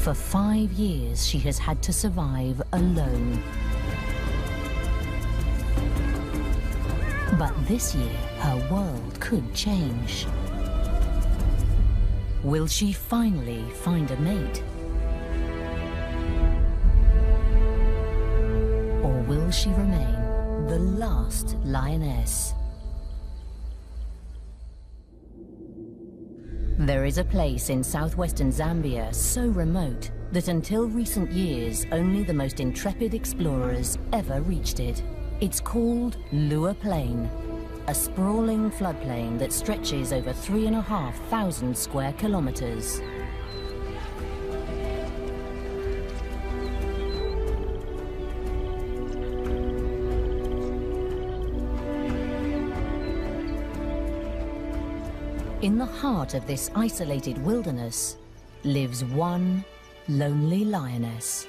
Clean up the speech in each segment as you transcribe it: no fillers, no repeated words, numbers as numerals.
For 5 years, she has had to survive alone. But this year, her world could change. Will she finally find a mate? Or will she remain the last lioness? There is a place in southwestern Zambia so remote that until recent years, only the most intrepid explorers ever reached it. It's called Lua Plain, a sprawling floodplain that stretches over 3,500 square kilometers. In the heart of this isolated wilderness lives one lonely lioness.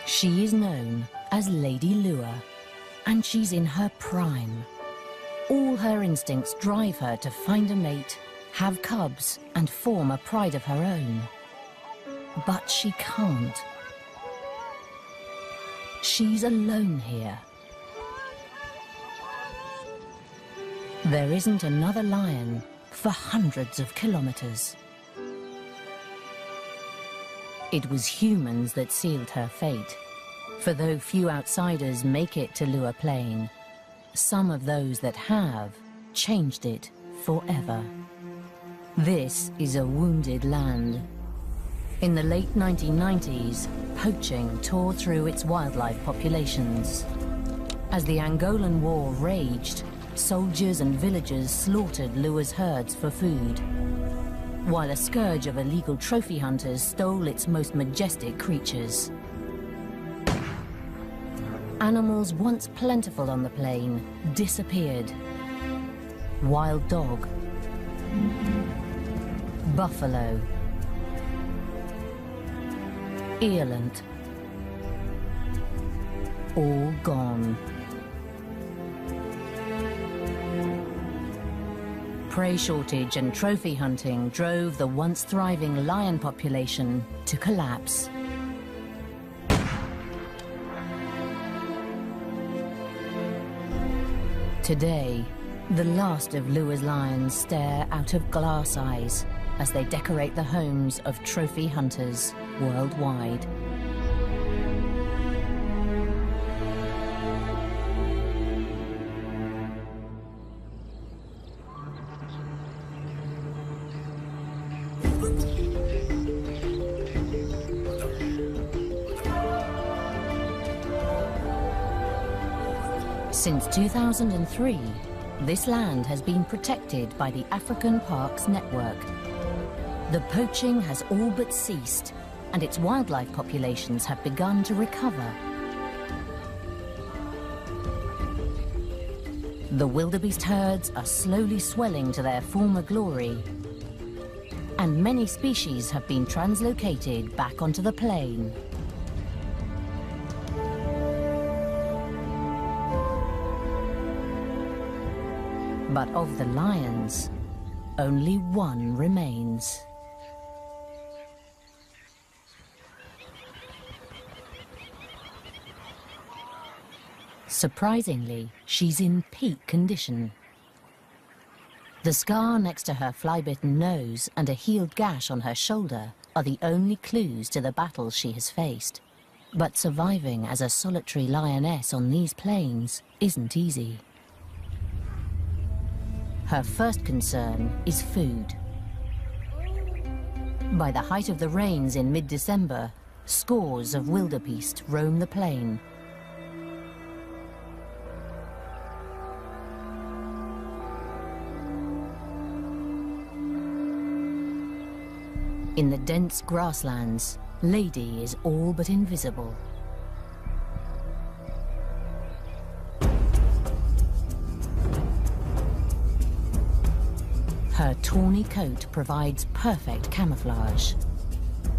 She is known as Lady Lua, and she's in her prime. All her instincts drive her to find a mate, have cubs, and form a pride of her own. But she can't. She's alone here. There isn't another lion for hundreds of kilometers. It was humans that sealed her fate. For though few outsiders make it to Lua Plain, some of those that have changed it forever. This is a wounded land. In the late 1990s, poaching tore through its wildlife populations. As the Angolan War raged, soldiers and villagers slaughtered Lua's herds for food, while a scourge of illegal trophy hunters stole its most majestic creatures. Animals once plentiful on the plain disappeared. Wild dog, buffalo, eland, all gone. Prey shortage and trophy hunting drove the once thriving lion population to collapse. Today, the last of Lua's lions stare out of glass eyes as they decorate the homes of trophy hunters worldwide. Since 2003, this land has been protected by the African Parks Network. The poaching has all but ceased, and its wildlife populations have begun to recover. The wildebeest herds are slowly swelling to their former glory, and many species have been translocated back onto the plain. But of the lions, only one remains. Surprisingly, she's in peak condition. The scar next to her fly-bitten nose and a healed gash on her shoulder are the only clues to the battles she has faced. But surviving as a solitary lioness on these plains isn't easy. Her first concern is food. By the height of the rains in mid-December, scores of wildebeest roam the plain. In the dense grasslands, Lady is all but invisible. Her tawny coat provides perfect camouflage,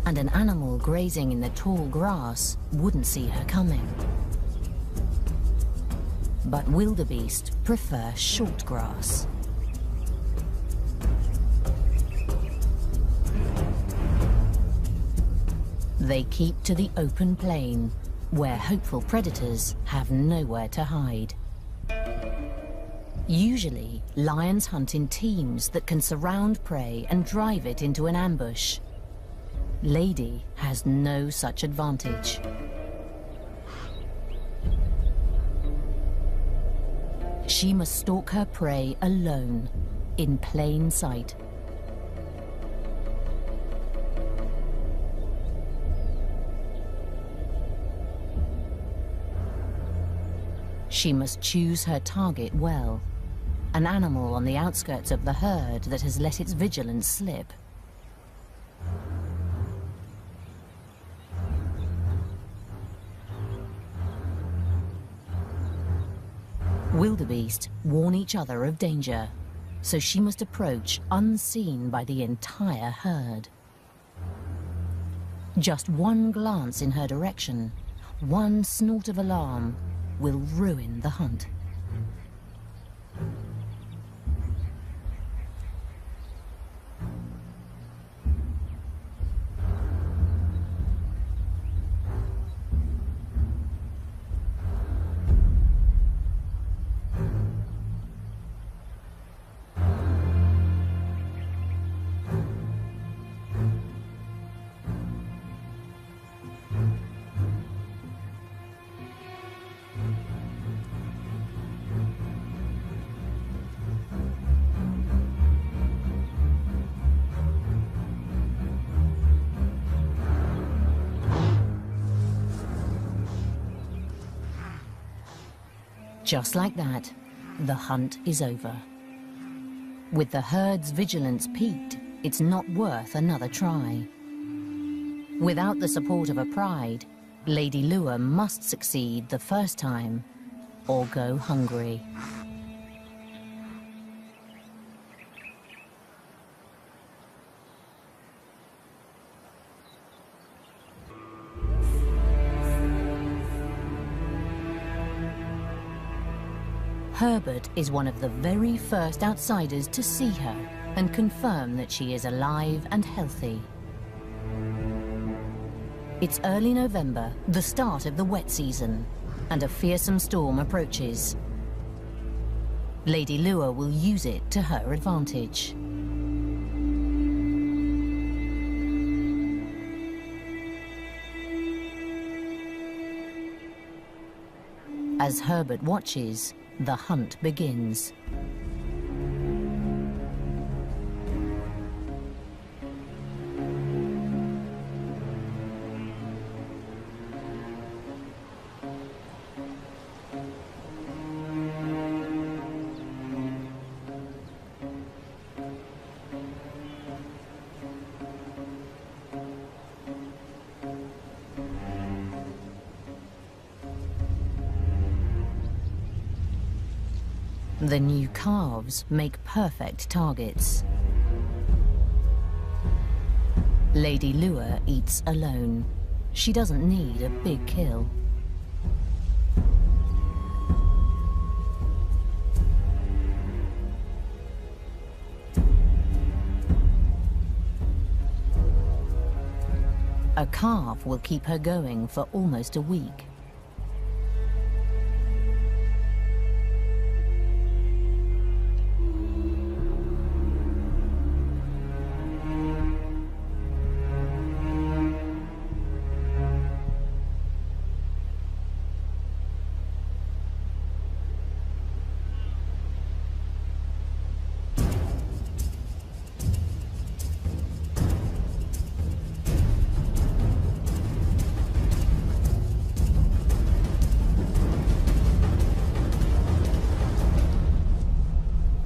and an animal grazing in the tall grass wouldn't see her coming. But wildebeest prefer short grass. They keep to the open plain, where hopeful predators have nowhere to hide. Usually, lions hunt in teams that can surround prey and drive it into an ambush. Lady has no such advantage. She must stalk her prey alone, in plain sight. She must choose her target well, an animal on the outskirts of the herd that has let its vigilance slip. Wildebeest warn each other of danger, so she must approach unseen by the entire herd. Just one glance in her direction, one snort of alarm, will ruin the hunt. Just like that, the hunt is over. With the herd's vigilance peaked, it's not worth another try. Without the support of a pride, Lady Lure must succeed the first time, or go hungry. Herbert is one of the very first outsiders to see her and confirm that she is alive and healthy. It's early November, the start of the wet season, and a fearsome storm approaches. Lady Lure will use it to her advantage. As Herbert watches, the hunt begins. The new calves make perfect targets. Lady Lure eats alone. She doesn't need a big kill. A calf will keep her going for almost a week.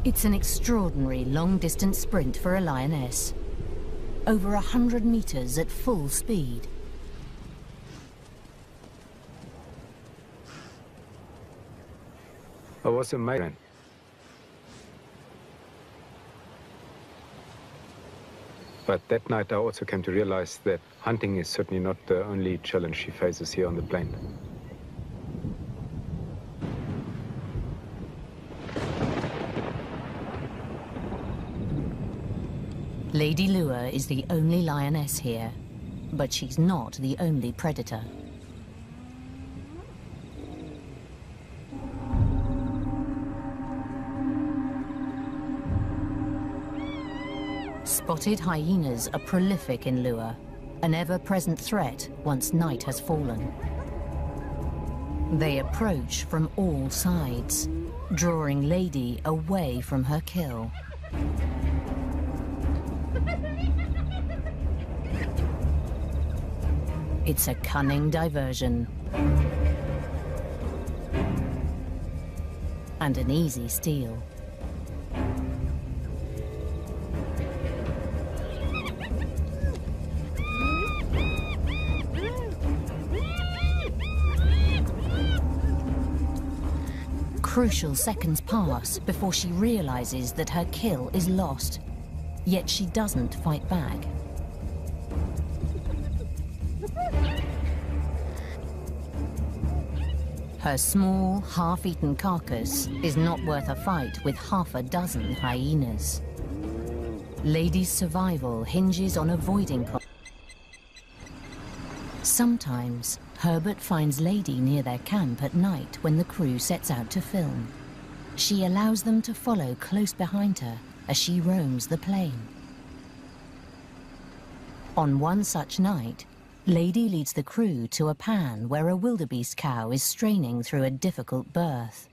It's an extraordinary long-distance sprint for a lioness. Over 100 meters at full speed. I was amazed. But that night I also came to realize that hunting is certainly not the only challenge she faces here on the plain. Lady Lure is the only lioness here. But she's not the only predator. Spotted hyenas are prolific in lure, an ever-present threat once night has fallen. They approach from all sides, drawing Lady away from her kill. It's a cunning diversion. And an easy steal. Crucial seconds pass before she realizes that her kill is lost, yet she doesn't fight back. Her small, half-eaten carcass is not worth a fight with half a dozen hyenas. Lady's survival hinges on avoiding Sometimes, Herbert finds Lady near their camp at night when the crew sets out to film. She allows them to follow close behind her as she roams the plain. On one such night, Lady leads the crew to a pan where a wildebeest cow is straining through a difficult birth.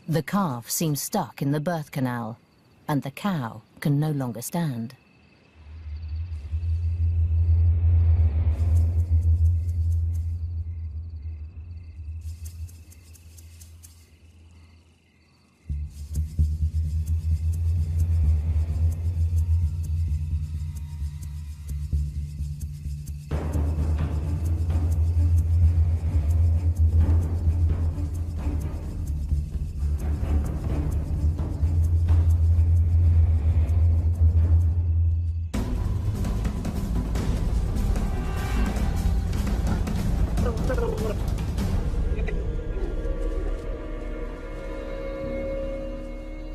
The calf seems stuck in the birth canal, and the cow can no longer stand.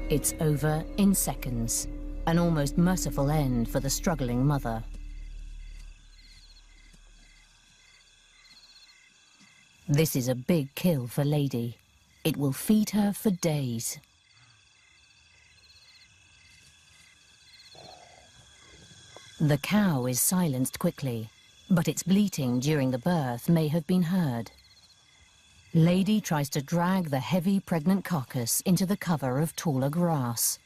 It's over in seconds, an almost merciful end for the struggling mother. This is a big kill for Lady. It will feed her for days. The cow is silenced quickly, but its bleating during the birth may have been heard. Lady tries to drag the heavy pregnant carcass into the cover of taller grass.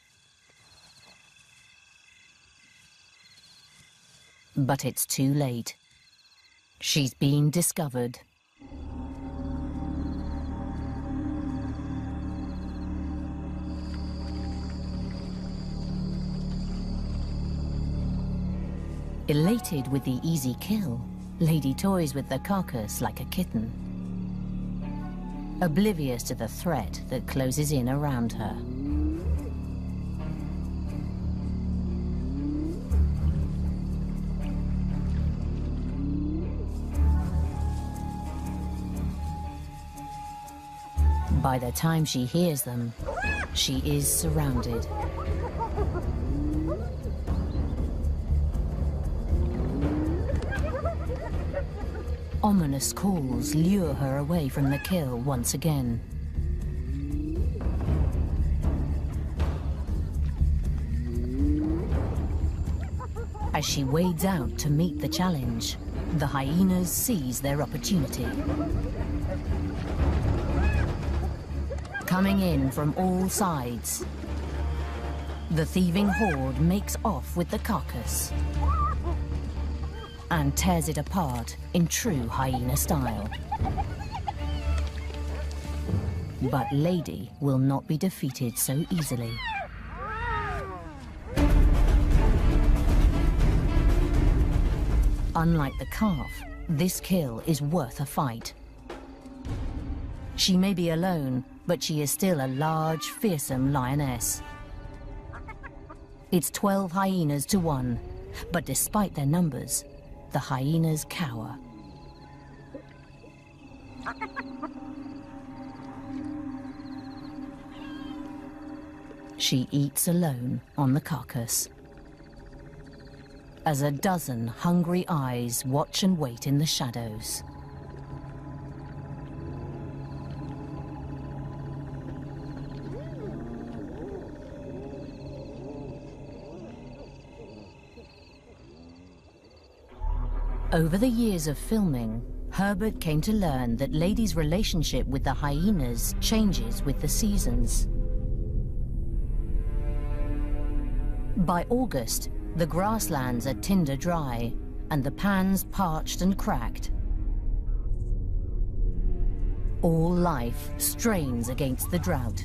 But it's too late. She's been discovered. Elated with the easy kill, Lady toys with the carcass like a kitten, oblivious to the threat that closes in around her. By the time she hears them, she is surrounded. Ominous calls lure her away from the kill once again. As she wades out to meet the challenge, the hyenas seize their opportunity. Coming in from all sides, the thieving horde makes off with the carcass and tears it apart in true hyena style. But Lady will not be defeated so easily. Unlike the calf, this kill is worth a fight. She may be alone, but she is still a large, fearsome lioness. It's 12 hyenas to 1, but despite their numbers, the hyenas cower. She eats alone on the carcass. as a dozen hungry eyes watch and wait in the shadows. Over the years of filming, Herbert came to learn that Lady's relationship with the hyenas changes with the seasons. By August, the grasslands are tinder dry and the pans parched and cracked. All life strains against the drought.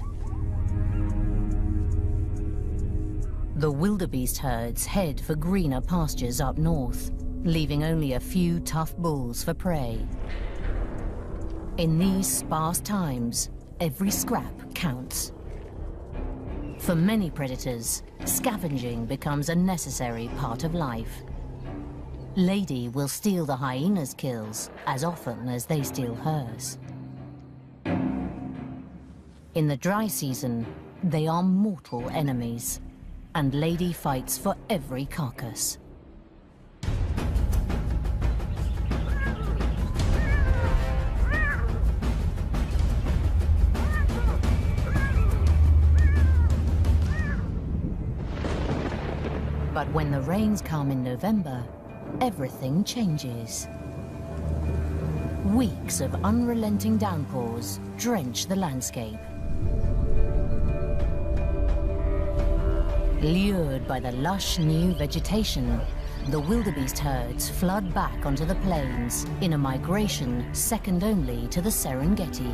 The wildebeest herds head for greener pastures up north, leaving only a few tough bulls for prey. In these sparse times, every scrap counts. For many predators, scavenging becomes a necessary part of life. Lady will steal the hyena's kills as often as they steal hers. In the dry season, they are mortal enemies, and Lady fights for every carcass. But when the rains come in November, everything changes. Weeks of unrelenting downpours drench the landscape. Lured by the lush new vegetation, the wildebeest herds flood back onto the plains in a migration second only to the Serengeti.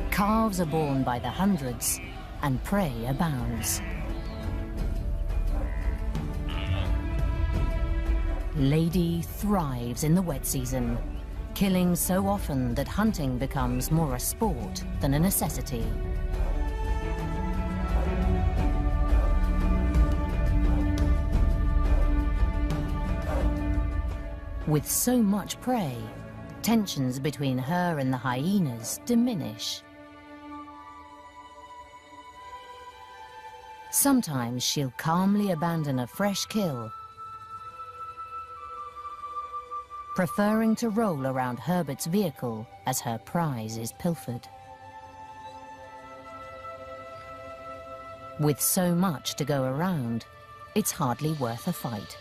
Calves are born by the hundreds, and prey abounds. Lady thrives in the wet season, killing so often that hunting becomes more a sport than a necessity. With so much prey, tensions between her and the hyenas diminish. Sometimes she'll calmly abandon a fresh kill, preferring to roll around Herbert's vehicle as her prize is pilfered. With so much to go around, it's hardly worth a fight.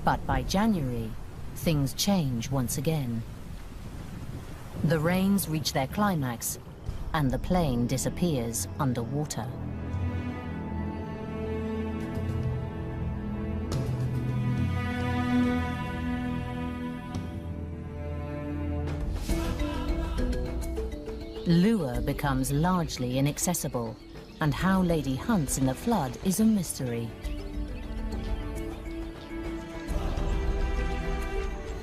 But by January, things change once again. The rains reach their climax, and the plain disappears underwater. Lure becomes largely inaccessible, and how Lady hunts in the flood is a mystery.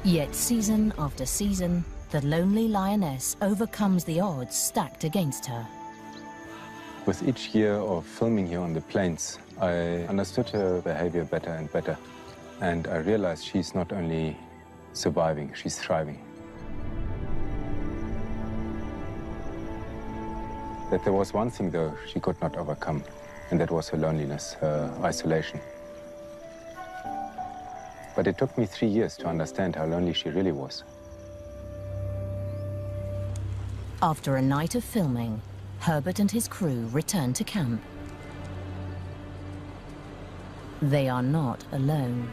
Yet season after season, the lonely lioness overcomes the odds stacked against her. With each year of filming here on the plains, I understood her behavior better and better. And I realized she's not only surviving, she's thriving. That there was one thing, though, she could not overcome, and that was her loneliness, her isolation. But it took me 3 years to understand how lonely she really was. After a night of filming, Herbert and his crew return to camp. They are not alone.